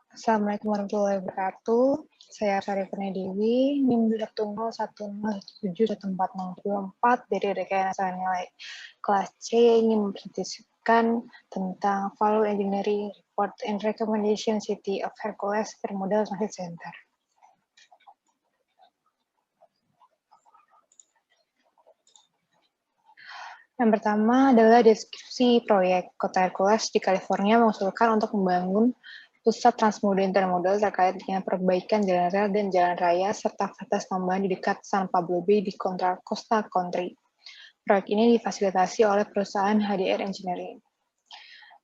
Assalamualaikum warahmatullahi wabarakatuh. Saya Sari Dewi, NIM 101071464 dari Rekayasa Nilai kelas C ingin mempresentasikan tentang Value Engineering Report and Recommendation City of Hercules Bermodal Transit Center. Yang pertama adalah deskripsi proyek. Kota Hercules di California mengusulkan untuk membangun pusat transmoda intermodal terkait dengan perbaikan jalan rel dan jalan raya serta fasilitas tambahan di dekat San Pablo Bay di Costa Country. Proyek ini difasilitasi oleh perusahaan HDR Engineering.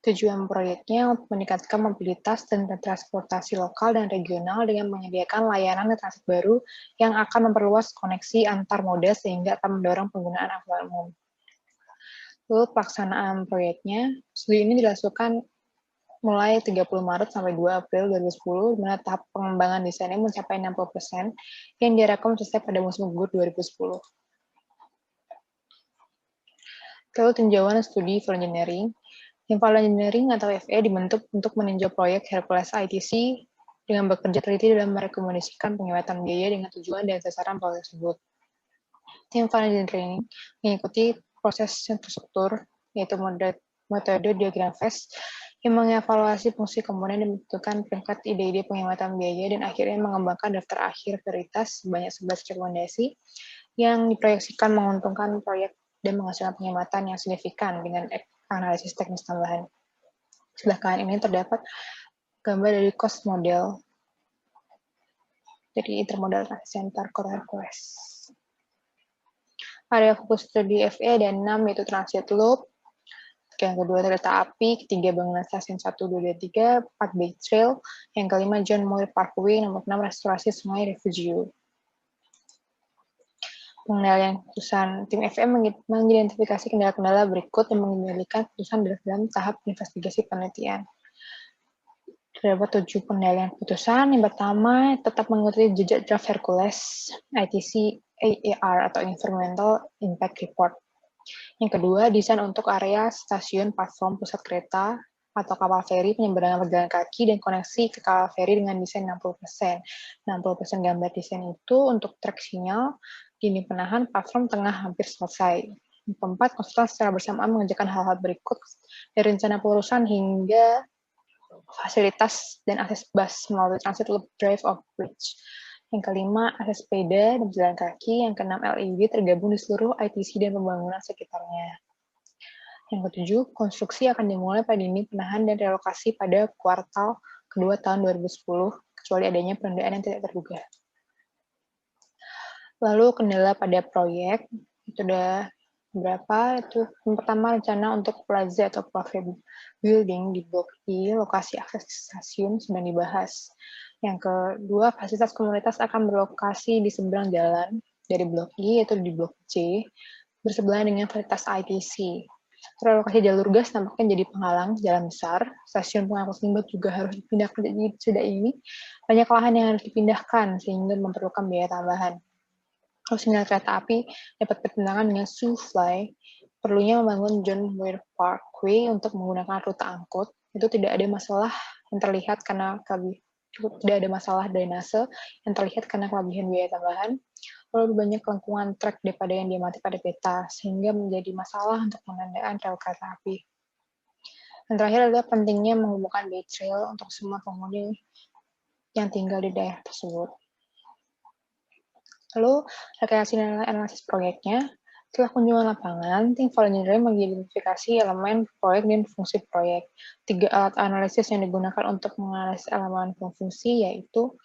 Tujuan proyeknya untuk meningkatkan mobilitas dan transportasi lokal dan regional dengan menyediakan layanan transit baru yang akan memperluas koneksi antar moda sehingga akan mendorong penggunaan angkutan umum. Lalu pelaksanaan proyeknya, studi ini dilakukan mulai 30 Maret sampai 2 April 2010, di mana tahap pengembangan desainnya mencapai 60%, yang diharapkan selesai pada musim gugur 2010. Lalu tinjauan studi Value Engineering. Tim Value Engineering atau FE dibentuk untuk meninjau proyek Hercules ITC dengan bekerja teliti dalam merekomendasikan penghematan biaya dengan tujuan dan sasaran proyek tersebut. Tim Value Engineering mengikuti proses infrastruktur, yaitu metode diagram FAST, yang mengevaluasi fungsi komponen dan menentukan peringkat ide-ide penghematan biaya dan akhirnya mengembangkan daftar akhir prioritas sebanyak 11 rekomendasi yang diproyeksikan menguntungkan proyek dan menghasilkan penghematan yang signifikan dengan analisis teknis tambahan. Sebelah kanan ini terdapat gambar dari cost model dari Intermodal Transit Center Kota Hercules. Area fokus studi FE ada 6, yaitu transit loop, yang kedua kereta api, ketiga bangunan stasiun 1, 2, 3, 4 bike trail, yang kelima John Muir Parkway, nomor 6 restorasi sungai Refugio. Pengendalian keputusan tim FM mengidentifikasi kendala-kendala berikut yang mengendalikan keputusan dalam tahap investigasi penelitian. Terdapat 7 pengendalian keputusan. Yang pertama, tetap mengikuti jejak draft Hercules ITC AER atau Environmental Impact Report. Yang kedua, desain untuk area stasiun, platform, pusat kereta, atau kapal feri, penyeberangan pejalan kaki, dan koneksi ke kapal feri dengan desain 60%. 60% gambar desain itu untuk trek sinyal, dini penahan, platform tengah hampir selesai. Yang keempat, konsultan secara bersamaan mengerjakan hal-hal berikut, dari rencana pelurusan hingga fasilitas dan akses bus melalui transit loop drive of bridge. Yang kelima, akses sepeda dan jalan kaki. Yang keenam, LED tergabung di seluruh ITC dan pembangunan sekitarnya. Yang ketujuh, konstruksi akan dimulai pada dini penahan dan relokasi pada kuartal kedua tahun 2010, kecuali adanya penundaan yang tidak terduga. Lalu kendala pada proyek, itu ada berapa? Itu yang pertama, rencana untuk plaza atau private building di Blok I, lokasi akses stasiun sedang dibahas. Yang kedua, fasilitas komunitas akan berlokasi di seberang jalan dari Blok I, yaitu di Blok C, bersebelahan dengan fasilitas ITC. Relokasi jalur gas nampaknya jadi penghalang jalan besar. Stasiun pengangkut limbah juga harus dipindahkan. Jadi sudah ini banyak lahan yang harus dipindahkan sehingga memerlukan biaya tambahan. Kalau sinyal kereta api dapat bertentangan dengan Sufly, perlunya membangun John Muir Parkway untuk menggunakan rute angkut. Itu tidak ada masalah yang terlihat karena tidak ada masalah drainase yang terlihat karena kelebihan biaya tambahan. Lalu banyak lengkungan trek daripada yang diamati pada peta, sehingga menjadi masalah untuk penandaan rel kereta api. Dan terakhir adalah pentingnya menghubungkan bike trail untuk semua penghuni yang tinggal di daerah tersebut. Lalu, rekayasa analisis proyeknya. Setelah kunjungan lapangan, tim Value Engineering mengidentifikasi elemen proyek dan fungsi proyek. 3 alat analisis yang digunakan untuk menganalisis elemen fungsi yaitu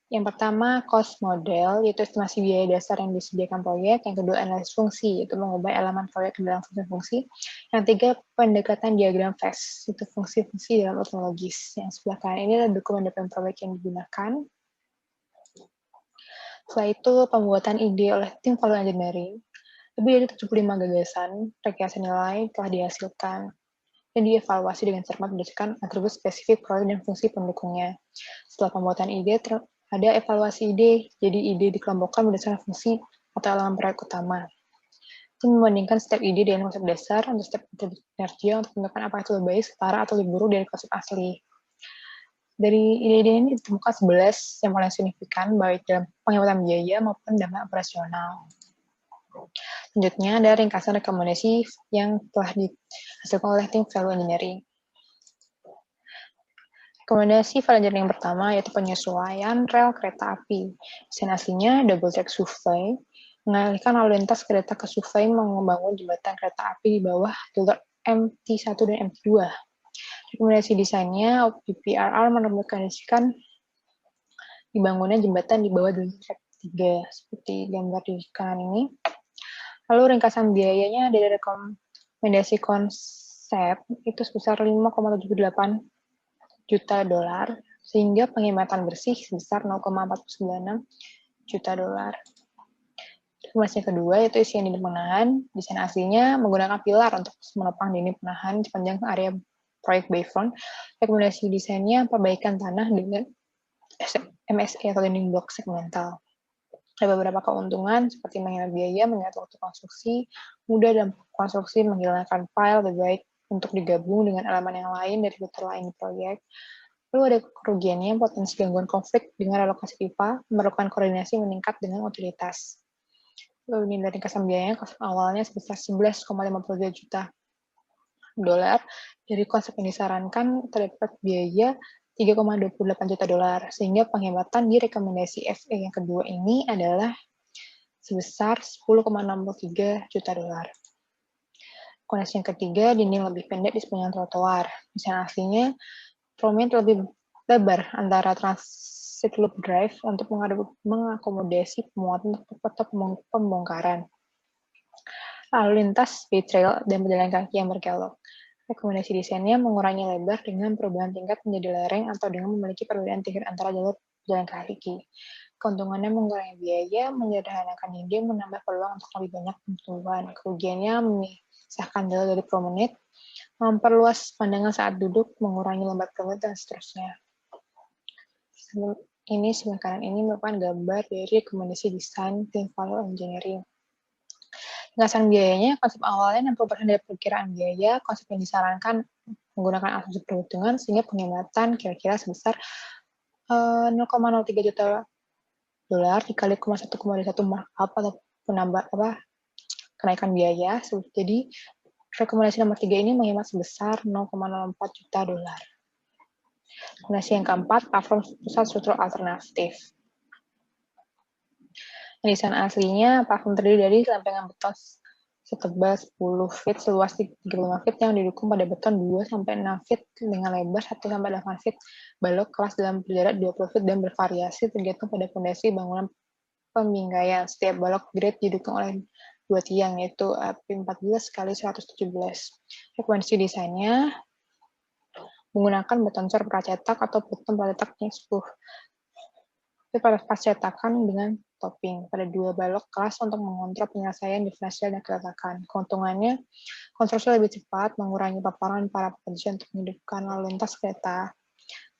yang pertama, cost model, yaitu estimasi biaya dasar yang disediakan proyek. Yang kedua, analisis fungsi, yaitu mengubah elemen proyek ke dalam fungsi-fungsi. Yang ketiga, pendekatan diagram FAST, yaitu fungsi-fungsi dalam logis. Yang sebelah kanan ini adalah dokumen proyek yang digunakan. Setelah itu, pembuatan ide oleh tim Value Engineering. Lebih dari 75 gagasan, rekayasa nilai telah dihasilkan dan dievaluasi dengan cermat berdasarkan atribut spesifik proyek dan fungsi pendukungnya. Setelah pembuatan ide, ada evaluasi ide, jadi ide dikelompokkan berdasarkan fungsi atau elemen proyek utama. Tim membandingkan setiap ide dengan konsep dasar untuk setiap atribut kinerja untuk menentukan apakah itu lebih baik, setara, atau lebih buruk dari konsep asli. Dari ide-ide ini ditemukan 11 yang paling signifikan, baik dalam penghematan biaya maupun dampak operasional. Selanjutnya ada ringkasan rekomendasi yang telah dihasilkan oleh tim value engineering. Rekomendasi value engineering yang pertama yaitu penyesuaian rel kereta api. Desain aslinya double track survey, mengalihkan lalu lintas kereta ke survey membangun jembatan kereta api di bawah jalur MT1 dan MT2. Rekomendasi desainnya, OPPRR merekomendasikan dibangunnya jembatan di bawah jalur track 3, seperti gambar di kanan ini. Lalu ringkasan biayanya dari rekomendasi konsep itu sebesar 5,78 juta dolar, sehingga penghematan bersih sebesar 0,496 juta dolar. Rekomendasi kedua yaitu isian dinding penahan. Desain aslinya menggunakan pilar untuk menopang dinding penahan sepanjang area proyek Bayfront. Rekomendasi desainnya perbaikan tanah dengan MSE atau dinding blok segmental. Ada beberapa keuntungan seperti menghemat biaya, menghemat waktu konstruksi, mudah dalam konstruksi, menghilangkan file, lebih baik untuk digabung dengan elemen yang lain dari fitur lain di proyek. Lalu ada kerugiannya, potensi gangguan konflik dengan relokasi pipa, memerlukan koordinasi meningkat dengan utilitas. Lalu ini dari ringkasan biayanya, konsep awalnya sebesar 11,52 juta dolar. Dari konsep yang disarankan terdapat biaya 3,28 juta dolar, sehingga penghematan di rekomendasi FE yang kedua ini adalah sebesar 10,63 juta dolar. Kondisi yang ketiga, dinding lebih pendek di sepanjang trotoar. Desain aslinya, prominent lebih lebar antara transit loop drive untuk mengakomodasi pemuatan atau pembongkaran. Lalu lintas, speed trail, dan pejalan kaki yang berkelok. Rekomendasi desainnya mengurangi lebar dengan perubahan tingkat menjadi lereng atau dengan memiliki perbedaan tingkat antara jalur jalan kaki. Keuntungannya mengurangi biaya, menyederhanakan dinding, menambah peluang untuk lebih banyak pertumbuhan. Kerugiannya memisahkan jalur dari promenade, memperluas pandangan saat duduk, mengurangi lembar promenade, dan seterusnya. Ini sebelah kanan ini merupakan gambar dari rekomendasi desain tim value engineering. Ringkasan biayanya, konsep awalnya 60% dari perkiraan biaya, konsep yang disarankan menggunakan asumsi perhitungan, sehingga penghematan kira-kira sebesar 0,03 juta dolar dikali 1,1 markup atau penambah kenaikan biaya. Jadi rekomendasi nomor 3 ini menghemat sebesar 0,04 juta dolar. Rekomendasi yang keempat, platform pusat struktur alternatif. Desain aslinya, platform terdiri dari lempengan beton setebal 10 feet, seluas 35 feet yang didukung pada beton 2-6 feet dengan lebar 1-8 feet, balok kelas dalam berjarak 20 feet dan bervariasi tergantung pada fondasi bangunan pembingkaian. Setiap balok grade didukung oleh 2 tiang, yaitu AP14 x 117. Rekomendasi desainnya menggunakan beton cor pracetak atau beton pracetak yang 10 cetakan dengan topping pada 2 balok kelas untuk mengontrol penyelesaian diferensial dan keretakan. Keuntungannya, konstruksi lebih cepat, mengurangi paparan para pekerja untuk menghidupkan lalu lintas kereta,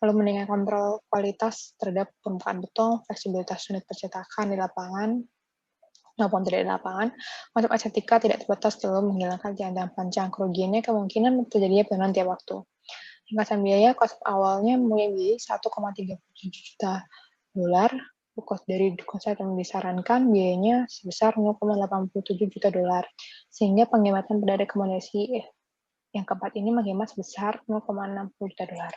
lalu meningkatkan kontrol kualitas terhadap permukaan beton, fleksibilitas unit percetakan di lapangan, maupun tidak di lapangan. Konsep estetika tidak terbatas dalam menghilangkan jangka panjang. Kerugiannya kemungkinan terjadinya penurunan tiap waktu. Ringkasan biaya, konsep awalnya mulai biaya 1,37 juta dolar. Dari konsep yang disarankan biayanya sebesar 0,87 juta dolar, sehingga penghematan pada rekomendasi yang keempat ini menghemat sebesar 0,60 juta dolar.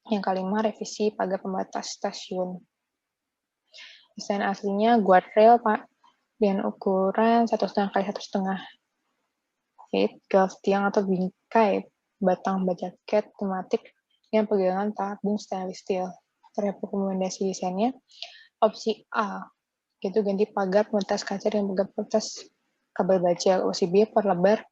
Yang kelima, revisi pagar pembatas stasiun. Desain aslinya guardrail dengan ukuran 1,5 x 1,5 feet, galv tiang atau bingkai batang bajaket tematik dengan pegangan tabung stainless steel. Terhadap rekomendasi desainnya, opsi A, yaitu ganti pagar pembatas kaca dengan pagar pembatas kabel baja. Opsi B, perlebar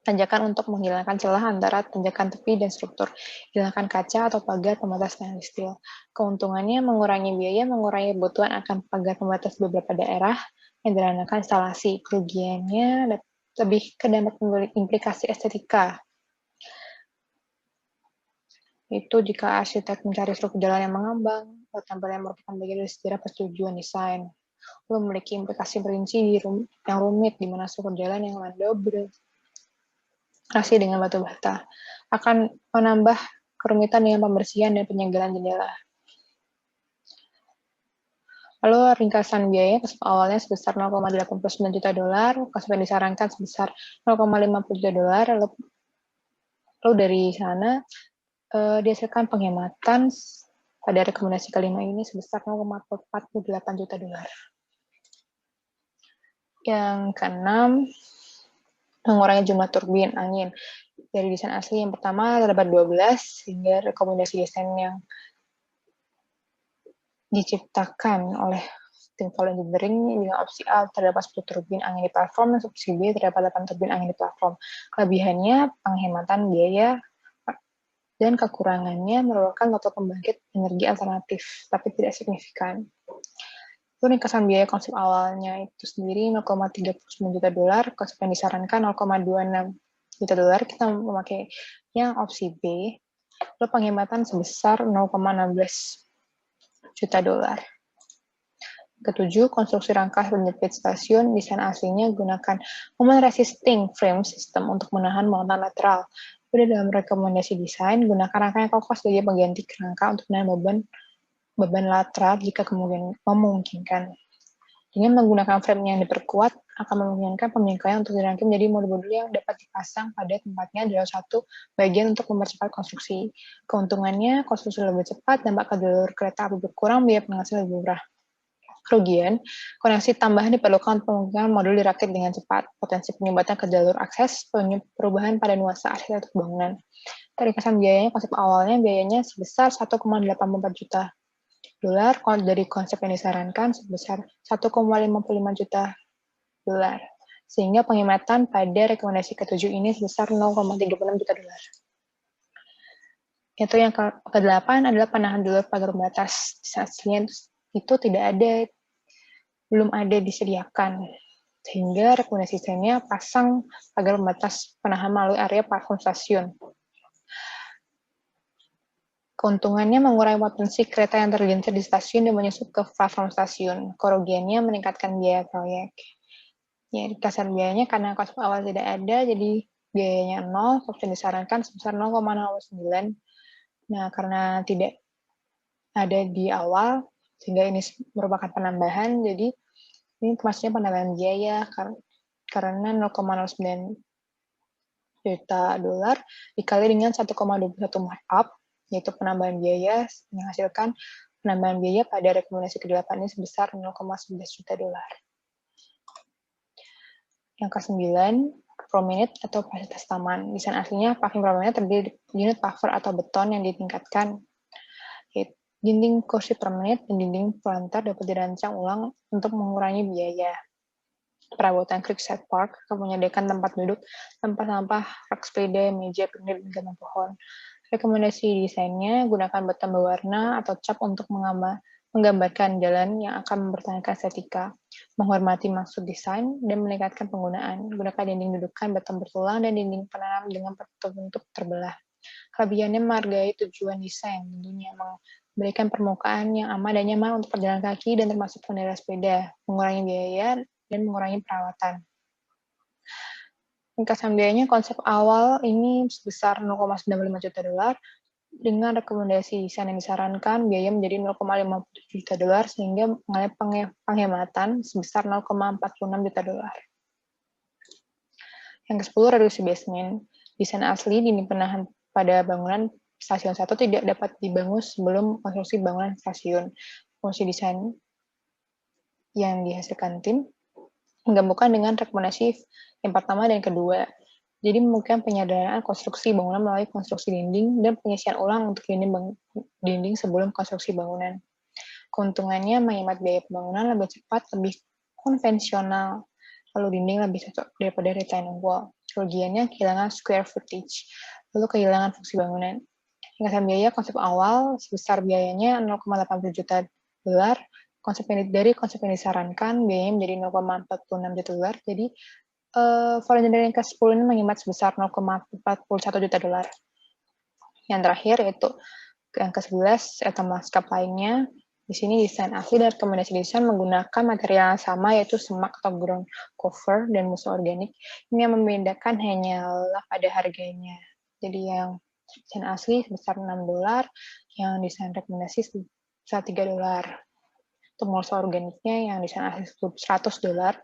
tanjakan untuk menghilangkan celah antara tanjakan tepi dan struktur. Hilangkan kaca atau pagar pembatas stainless steel. Keuntungannya mengurangi biaya, mengurangi kebutuhan akan pagar pembatas beberapa daerah, menyederhanakan instalasi. Kerugiannya lebih ke dampak implikasi estetika. Itu jika arsitek mencari struktur jalan yang mengambang, tampil yang merupakan bagian dari sejarah persetujuan desain. Lalu memiliki implikasi perinci yang rumit, di mana struktur jalan yang landau berinteraksi dengan batu bata akan menambah kerumitan dengan pembersihan dan penyegelan jendela. Lalu ringkasan biaya konsep awalnya sebesar 0,89 juta dolar, konsep yang disarankan sebesar 0,50 juta dolar, lalu dari sana dihasilkan penghematan pada rekomendasi kelima ini sebesar 0,48 juta dolar. Yang keenam, mengurangi jumlah turbin angin. Dari desain asli yang pertama terdapat 12, sehingga rekomendasi desain yang diciptakan oleh tim Vol Engineering dengan opsi A terdapat 10 turbin angin di platform, dan opsi B terdapat 8 turbin angin di platform. Kelebihannya penghematan biaya dan kekurangannya merupakan motor pembangkit energi alternatif, tapi tidak signifikan. Itu ringkasan biaya konsep awalnya itu sendiri 0,39 juta dolar, konsep yang disarankan 0,26 juta dolar, kita memakai yang opsi B, lalu penghematan sebesar 0,16 juta dolar. Ketujuh, konstruksi rangka penjepit stasiun, desain aslinya gunakan moment resisting frame system untuk menahan muatan lateral. Pada dalam rekomendasi desain, gunakan rangka yang kokoh sebagai pengganti kerangka untuk menahan beban lateral jika memungkinkan. Dengan menggunakan frame yang diperkuat, akan memungkinkan pembingkaian untuk dirangkai menjadi modul-modul yang dapat dipasang pada tempatnya dalam satu bagian untuk mempercepat konstruksi. Keuntungannya, konstruksi lebih cepat, dampak ke jalur kereta api berkurang, biaya penghasil lebih murah. Kerugian, koneksi tambahan diperlukan untuk memungkinkan modul dirakit dengan cepat, potensi penyumbatan ke jalur akses, perubahan pada nuansa arsitektur bangunan. Ringkasan biayanya, konsep awalnya biayanya sebesar 1,84 juta dolar, dari konsep yang disarankan sebesar 1,55 juta dolar. Sehingga penghematan pada rekomendasi ke-7 ini sebesar 0,36 juta dolar. Itu yang ke-8 adalah penahan jalur pagar pembatas. Aslinya itu belum ada disediakan. Sehingga rekomendasi desainnya pasang pagar pembatas penahan melalui area platform stasiun. Keuntungannya mengurangi potensi kereta yang tergelincir di stasiun dan menyusup ke platform stasiun. Kerugiannya meningkatkan biaya proyek. Ya, ringkasan biayanya karena konsep awal tidak ada, jadi biayanya 0, opsi disarankan sebesar 0,09. Nah, karena tidak ada di awal, sehingga ini merupakan penambahan, jadi ini termasuknya penambahan biaya karena 0,09 juta dolar dikali dengan 1,21 markup, yaitu penambahan biaya, menghasilkan penambahan biaya pada rekomendasi ke-8 ini sebesar 0,11 juta dolar. Yang ke-9, promenade atau fasilitas taman. Desain aslinya paving promenade terdiri dari unit paver atau beton yang ditingkatkan. Dinding kursi promenade dan dinding planter dapat dirancang ulang untuk mengurangi biaya. Perabotan Creekside Park akan menyediakan tempat duduk, tempat sampah, rak sepeda, meja piknik, dan taman pohon. Rekomendasi desainnya gunakan beton berwarna atau cat untuk menggambarkan jalan yang akan mempertahankan estetika, menghormati maksud desain, dan meningkatkan penggunaan. Gunakan dinding dudukan beton bertulang dan dinding penanam dengan bentuk terbelah. Kelebihannya menghargai tujuan desain, tentunya memberikan permukaan yang aman dan nyaman untuk pejalan kaki dan termasuk pengendara sepeda, mengurangi biaya, dan mengurangi perawatan. Ringkasan biayanya konsep awal ini sebesar 0,95 juta dolar, dengan rekomendasi desain yang disarankan, biaya menjadi 0,50 juta dolar, sehingga mengalami penghematan sebesar 0,46 juta dolar. Yang ke-10, reduksi basement. Desain asli dinding penahan pada bangunan stasiun 1 tidak dapat dibangun sebelum konstruksi bangunan stasiun. Fungsi desain yang dihasilkan tim menggabungkan dengan rekomendasi yang pertama dan kedua. Jadi memungkinkan penyadaraan konstruksi bangunan melalui konstruksi dinding dan pengisian ulang untuk dinding sebelum konstruksi bangunan. Keuntungannya menghemat biaya pembangunan lebih cepat, lebih konvensional, lalu dinding lebih cocok daripada retaining wall. Kerugiannya kehilangan square footage, lalu kehilangan fungsi bangunan. Ringkasan biaya konsep awal sebesar biayanya 0,80 juta dolar, dari konsep yang disarankan biayanya menjadi 0,46 juta dolar, jadi Vol Engineering ke-10 ini menghemat sebesar 0,41 juta dolar. Yang terakhir yaitu yang ke-11 atau maskapainya. Di sini desain asli dan rekomendasi desain menggunakan material yang sama, yaitu semak atau ground cover dan musuh organik. Ini yang membedakan hanyalah pada harganya. Jadi yang Desain asli sebesar $6, yang desain rekomendasi sebesar $3. Untuk mulsa organiknya yang desain asli $100,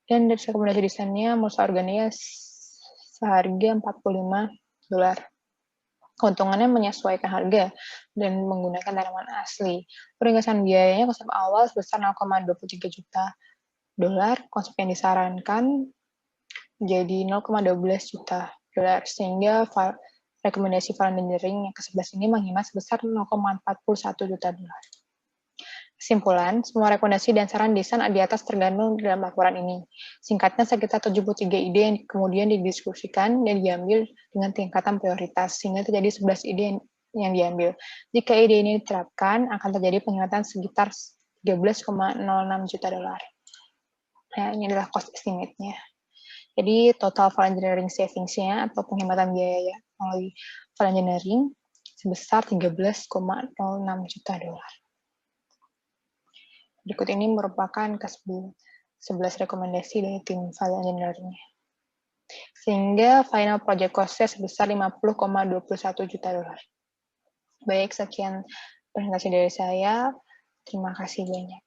dan dari rekomendasi desainnya mulsa organiknya seharga $45. Keuntungannya menyesuaikan harga dan menggunakan tanaman asli. Peringkatan biayanya konsep awal sebesar $0,23 juta. Konsep yang disarankan jadi $0,12 juta, sehingga rekomendasi file engineering yang ke-11 ini menghemat sebesar $0,41 juta. Kesimpulan, semua rekomendasi dan saran desain di atas tergantung dalam laporan ini. Singkatnya, sekitar 73 ide yang kemudian didiskusikan dan diambil dengan tingkatan prioritas, sehingga terjadi 11 ide yang diambil. Jika ide ini diterapkan, akan terjadi penghematan sekitar $13,06 juta. Nah, ini adalah cost estimate-nya. Jadi, total file engineering savings-nya atau penghematan biaya melalui file engineering sebesar $13,06 juta. Berikut ini merupakan ke-11 rekomendasi dari tim file engineering-nya. Sehingga final project cost-nya sebesar $50,21 juta. Baik, sekian presentasi dari saya. Terima kasih banyak.